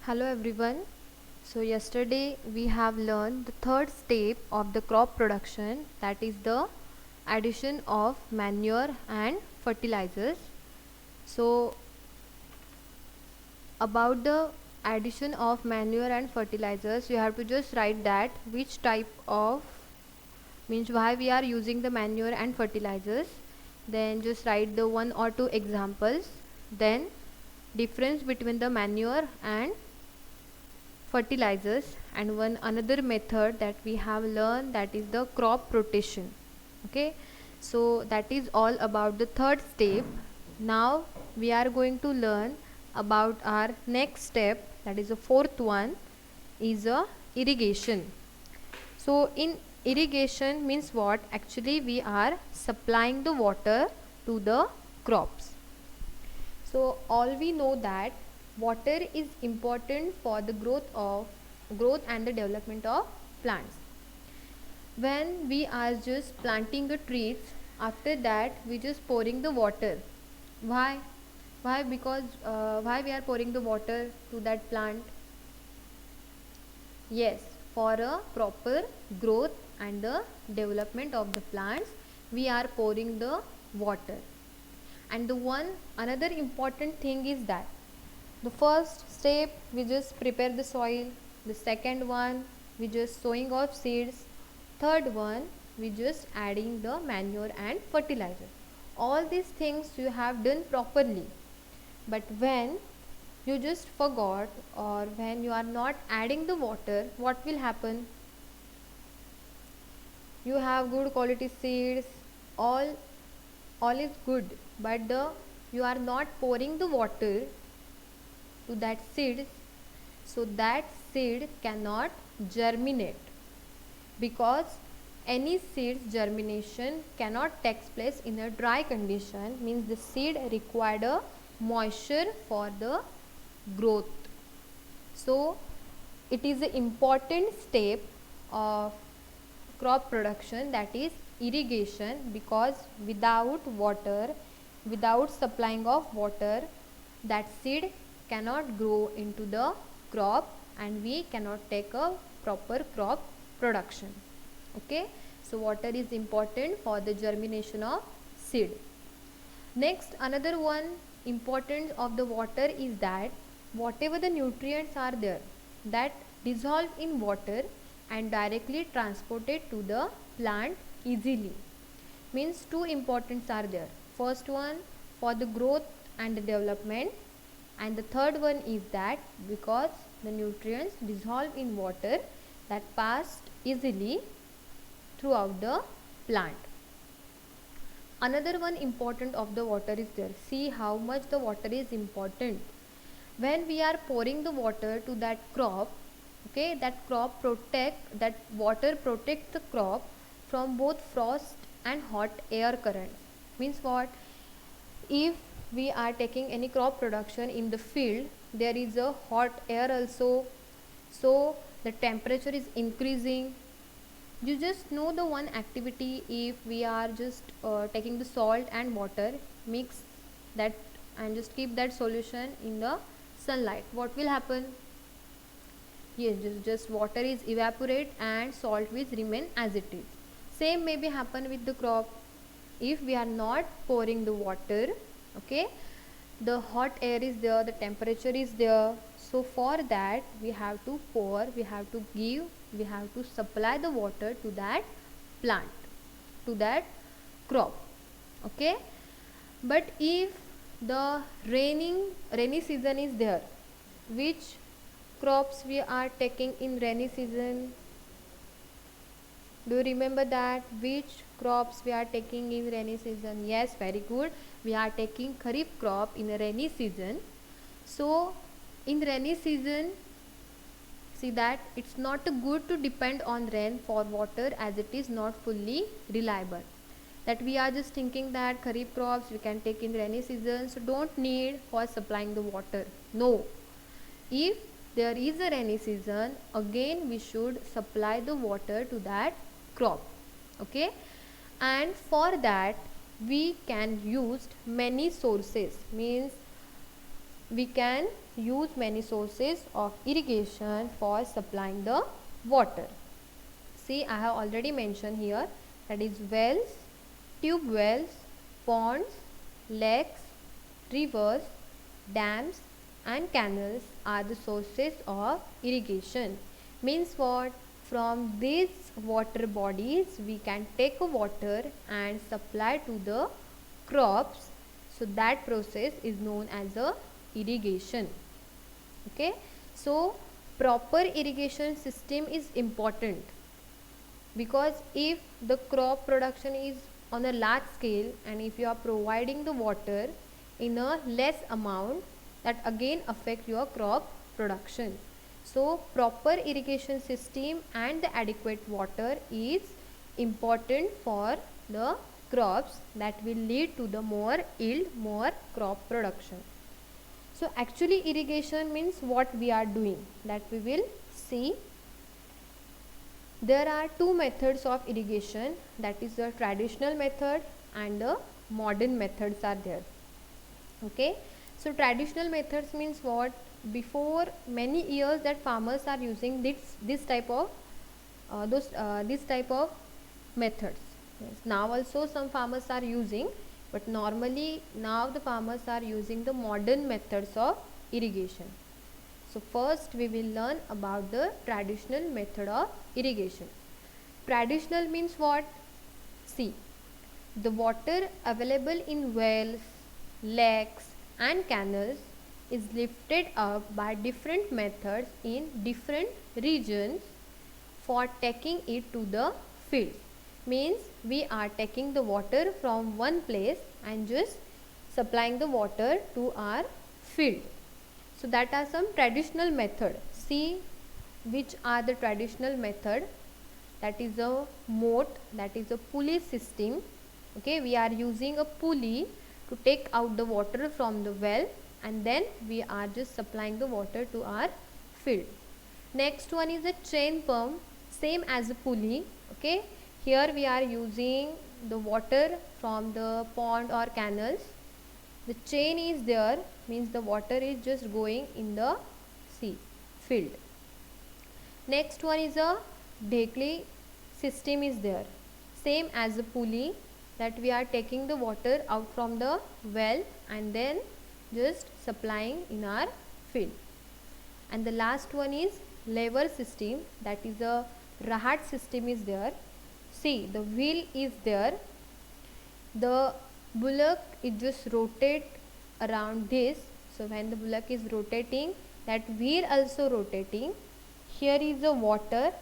Hello everyone. So yesterday we have learned the third step of the crop production, that is the addition of manure and fertilizers. So about the addition of manure and fertilizers, you have to just write that which type of, means why we are using the manure and fertilizers. Then just write the one or two examples. Then difference between the manure and fertilizers, and one another method that we have learned, that is the crop rotation. Okay, so that is all about the third step. Now we are going to learn about our next step, that is the fourth one, is a irrigation. So in irrigation means what? Actually we are supplying the water to the crops. So all we know that water is important for the growth and the development of plants. When we are just planting the trees, after that we just pouring the water. Why? Because why we are pouring the water to that plant? Yes, for a proper growth and the development of the plants, we are pouring the water. And the one another important thing is that the first step we just prepare the soil, the second one we just sowing of seeds, third one we just adding the manure and fertilizer. All these things you have done properly, but when you just forgot, or when you are not adding the water, what will happen? You have good quality seeds, all is good, but the you are not pouring the water to that seed, so that seed cannot germinate, because any seed's germination cannot take place in a dry condition, means the seed required a moisture for the growth. So it is an important step of crop production, that is irrigation, because without water, without supplying of water, that seed cannot grow into the crop and we cannot take a proper crop production. Okay, so water is important for the germination of seed. Next, another one importance of the water is that whatever the nutrients are there, that dissolve in water and directly transported to the plant easily. Means two importance are there. First one for the growth and the development, and the third one is that because the nutrients dissolve in water, that passed easily throughout the plant. Another one important of the water is there. See how much the water is important. When we are pouring the water to that crop, okay, that water protects the crop from both frost and hot air currents. Means what? If we are taking any crop production in the field, there is a hot air also, so the temperature is increasing. You just know the one activity, if we are just taking the salt and water, mix that and just keep that solution in the sunlight, what will happen? Yes, just water is evaporate and salt will remain as it is. Same maybe happen with the crop. If we are not pouring the water, okay, the hot air is there, the temperature is there, so for that we have to pour, we have to give, we have to supply the water to that plant, to that crop. Okay, but if the rainy season is there, which crops we are taking in rainy season? Do you remember that? Which crops we are taking in rainy season? Yes, very good. We are taking kharif crop in a rainy season. So in rainy season, see that it's not good to depend on rain for water, as it is not fully reliable. That we are just thinking that kharif crops we can take in rainy season, so don't need for supplying the water. No. If there is a rainy season, again we should supply the water to that crop. Okay, and for that we can use many sources, means we can use many sources of irrigation for supplying the water. See, I have already mentioned here, that is wells, tube wells, ponds, lakes, rivers, dams and canals are the sources of irrigation. Means what? From these water bodies we can take water and supply to the crops. So that process is known as a irrigation. Okay, so proper irrigation system is important, because if the crop production is on a large scale and if you are providing the water in a less amount, that again affect your crop production. So proper irrigation system and the adequate water is important for the crops, that will lead to the more yield, more crop production. So actually irrigation means what we are doing, that we will see. There are two methods of irrigation, that is the traditional method and the modern methods are there. Okay, so traditional methods means what? Before many years that farmers are using this type of methods. Yes, now also some farmers are using, but normally now the farmers are using the modern methods of irrigation. So first we will learn about the traditional method of irrigation. Traditional means what? See, the water available in wells, lakes and canals is lifted up by different methods in different regions for taking it to the fields. Means we are taking the water from one place and just supplying the water to our field. So that are some traditional method. See which are the traditional method. That is a moat, that is a pulley system. Okay, we are using a pulley to take out the water from the well and then we are just supplying the water to our field. Next one is a chain pump, same as a pulley. Okay, here we are using the water from the pond or canals. The chain is there, means the water is just going in the field. Next one is a dhekli system is there, same as a pulley, that we are taking the water out from the well and then just supplying in our field. And the last one is lever system, that is a rahat system is there. See, the wheel is there, the bullock it just rotate around this. So when the bullock is rotating, that wheel also rotating. Here is the water.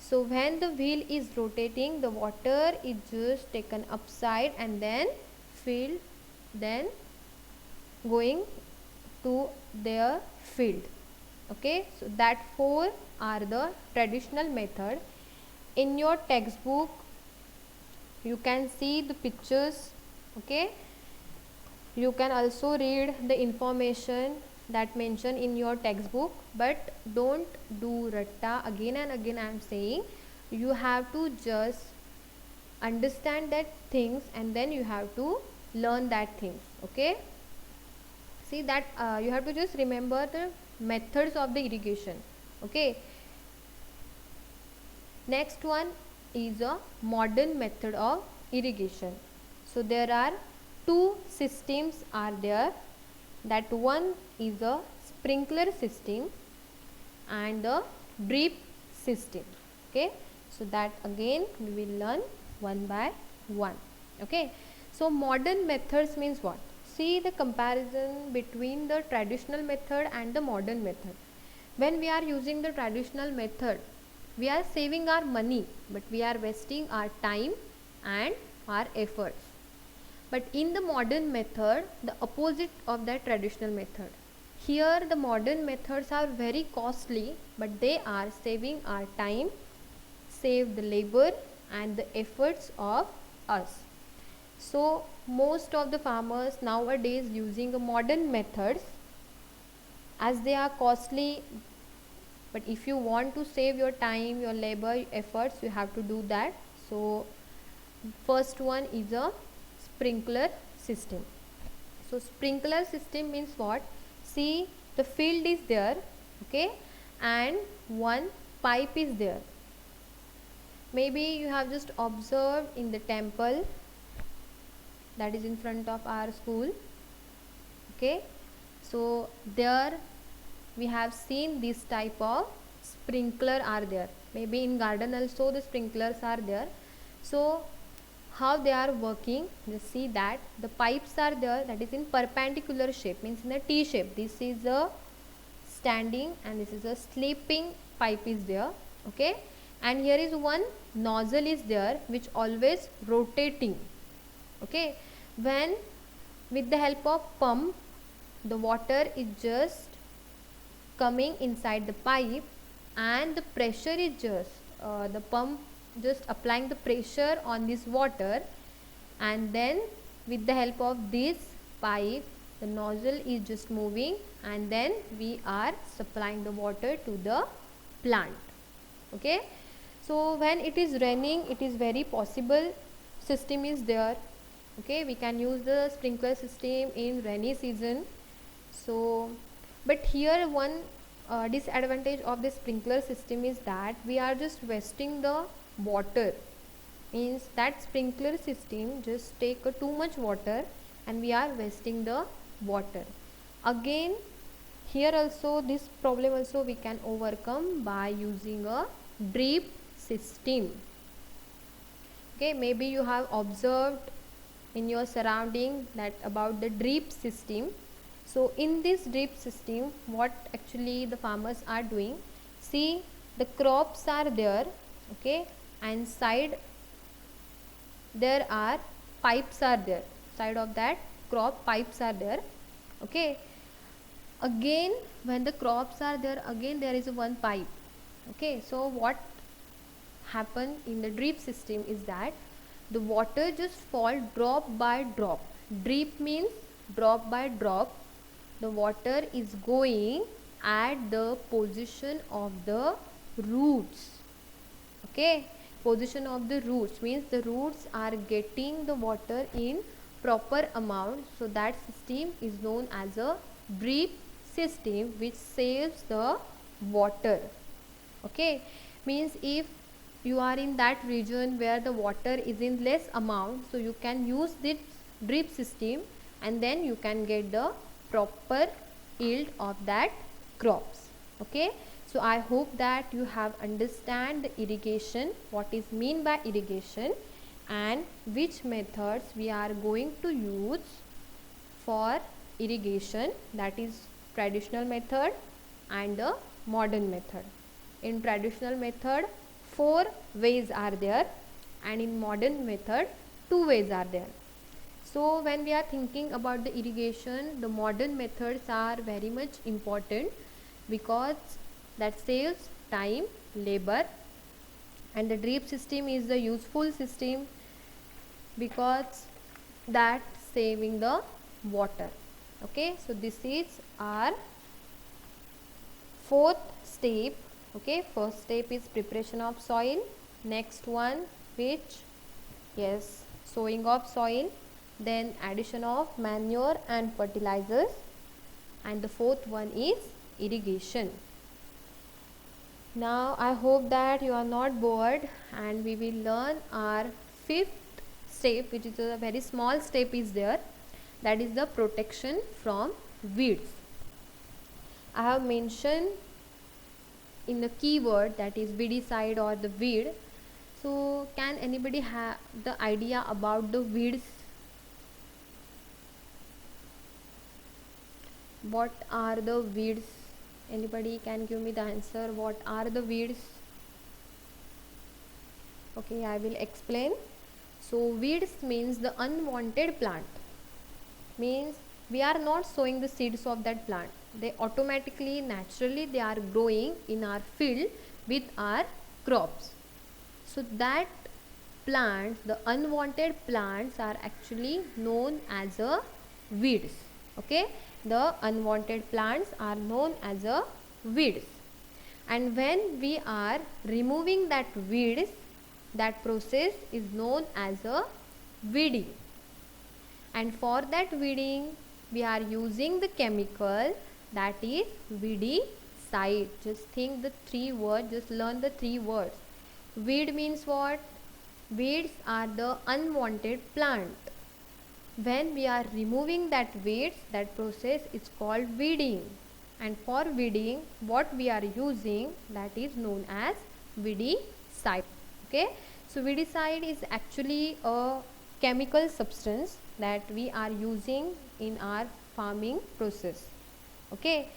So when the wheel is rotating, the water is just taken upside and then filled, then going to their field. Okay, so that four are the traditional method. In your textbook you can see the pictures. Okay, you can also read the information that mentioned in your textbook, but don't do ratta again and again. I am saying you have to just understand that things and then you have to learn that things. Okay, see that you have to just remember the methods of the irrigation. Okay, next one is a modern method of irrigation. So there are two systems are there, that one is a sprinkler system and the drip system. Okay, so that again we will learn one by one. Okay, so modern methods means what? See the comparison between the traditional method and the modern method. When we are using the traditional method, we are saving our money, but we are wasting our time and our efforts. But in the modern method, the opposite of that traditional method. Here the modern methods are very costly, but they are saving our time, save the labor and the efforts of us. So most of the farmers nowadays using a modern methods, as they are costly, but if you want to save your time, your labor, efforts, you have to do that. So first one is a sprinkler system. So sprinkler system means what? see the field is there, okay, and one pipe is there. Maybe you have just observed in the temple that is in front of our school, okay. So there we have seen this type of sprinkler are there. Maybe in garden also the sprinklers are there. So how they are working, just see that the pipes are there, that is in perpendicular shape, means in a T shape. This is a standing and this is a sleeping pipe is there, okay, and here is one nozzle is there which always rotating, okay. When with the help of pump the water is just coming inside the pipe and the pressure is just the pump just applying the pressure on this water, and then with the help of this pipe the nozzle is just moving and then we are supplying the water to the plant, okay. So when it is raining, it is very possible system is there, okay, we can use the sprinkler system in rainy season. So but here one disadvantage of the sprinkler system is that we are just wasting the water, means that sprinkler system just take too much water and we are wasting the water. Again here also this problem also we can overcome by using a drip system, okay. Maybe you have observed in your surrounding that about the drip system. So in this drip system what actually the farmers are doing, see the crops are there, okay, and side there are pipes are there, side of that crop pipes are there, okay. Again when the crops are there, again there is one pipe, okay. So what happen in the drip system is that the water just fall drop by drop. Drip means drop by drop the water is going at the position of the roots, okay. Position of the roots means the roots are getting the water in proper amount, so that system is known as a drip system which saves the water, okay. Means if you are in that region where the water is in less amount, so you can use this drip system and then you can get the proper yield of that crops, okay. So I hope that you have understand the irrigation, what is mean by irrigation and which methods we are going to use for irrigation, that is traditional method and the modern method. In traditional method 4 ways are there and in modern method 2 ways are there. So when we are thinking about the irrigation, the modern methods are very much important because that saves time, labor, and the drip system is the useful system because that saving the water, okay. So this is our fourth step, okay. First step is preparation of soil, next one which, yes, sowing of soil, then addition of manure and fertilizers, and the fourth one is irrigation. Now I hope that you are not bored and we will learn our fifth step, which is a very small step is there, that is the protection from weeds. I have mentioned in the keyword that is weedicide or the weed. So can anybody have the idea about the weeds? What are the weeds? Anybody can give me the answer, what are the weeds? Okay, I will explain. So weeds means the unwanted plant, means we are not sowing the seeds of that plant, they automatically naturally they are growing in our field with our crops. So that plants, the unwanted plants are actually known as a weeds, okay. The unwanted plants are known as a weeds, and when we are removing that weeds, that process is known as a weeding. And for that weeding we are using the chemical that is weedicide. Just think the three words, just learn the three words. Weed means what? Weeds are the unwanted plant. When we are removing that weeds, that process is called weeding. And for weeding, what we are using, that is known as weedicide. Okay, so weedicide is actually a chemical substance that we are using in our farming process. Okay,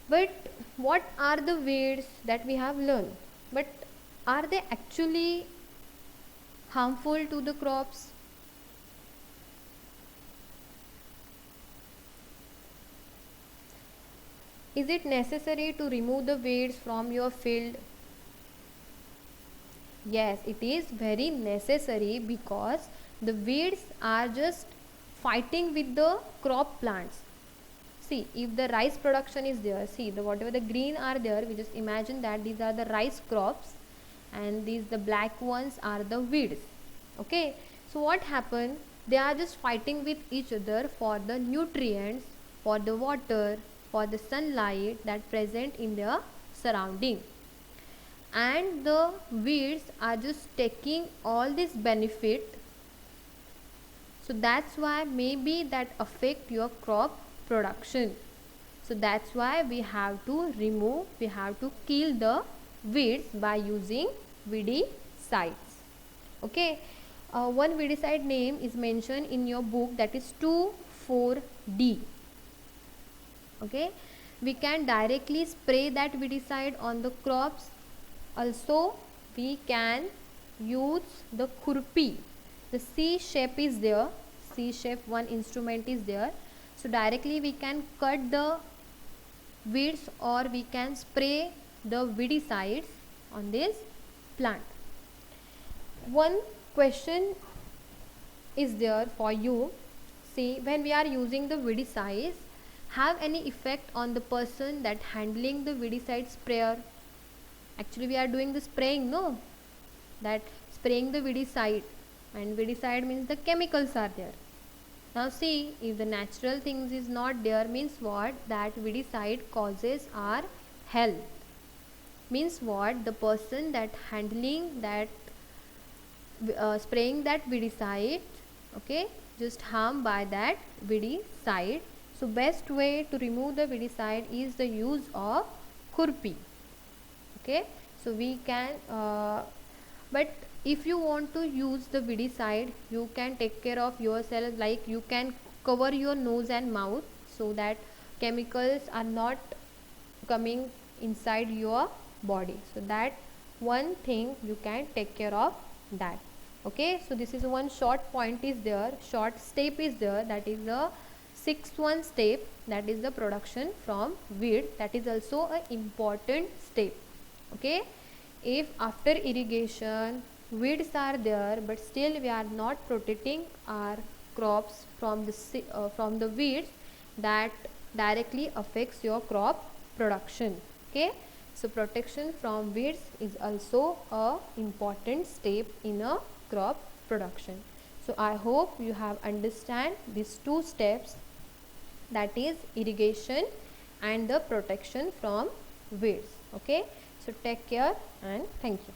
but what are the weeds that we have learned? But are they actually harmful to the crops? Is it necessary to remove the weeds from your field? Yes, it is very necessary, because the weeds are just fighting with the crop plants. See, if the rice production is there, see the whatever the green are there, we just imagine that these are the rice crops, and these the black ones are the weeds. Okay, so what happened? They are just fighting with each other for the nutrients, for the water, for the sunlight that present in their surrounding, and the weeds are just taking all this benefit. So that's why maybe that affect your crop production. So that's why we have to remove, we have to kill the weeds by using weedicides. Okay, one weedicide name is mentioned in your book, that is 2,4-D. Okay, we can directly spray that weedicide on the crops. Also we can use the khurpi. The C shape is there, C shape one instrument is there. So directly we can cut the weeds, or we can spray the weedicides on this plant. One question is there for you. See, when we are using the weedicides, have any effect on the person that handling the weedicide sprayer? Actually we are doing the spraying, no, that spraying the weedicide, and weedicide means the chemicals are there. Now see, if the natural things is not there, means what? That weedicide causes our health. Means what? The person that handling that spraying that weedicide, okay, just harmed by that weedicide. So best way to remove the weedicide is the use of khurpi. Okay, so we can but if you want to use the weedicide, you can take care of yourself, like you can cover your nose and mouth, so that chemicals are not coming inside your body. So that one thing you can take care of that. Okay, so this is one short point is there, short step is there, that is the sixth one step, that is the production from weed. That is also an important step. Okay, if after irrigation weeds are there, but still we are not protecting our crops from the weeds, that directly affects your crop production. Okay, so protection from weeds is also a important step in a crop production. So I hope you have understand these two steps, that is irrigation and the protection from weeds. Okay, so take care and thank you.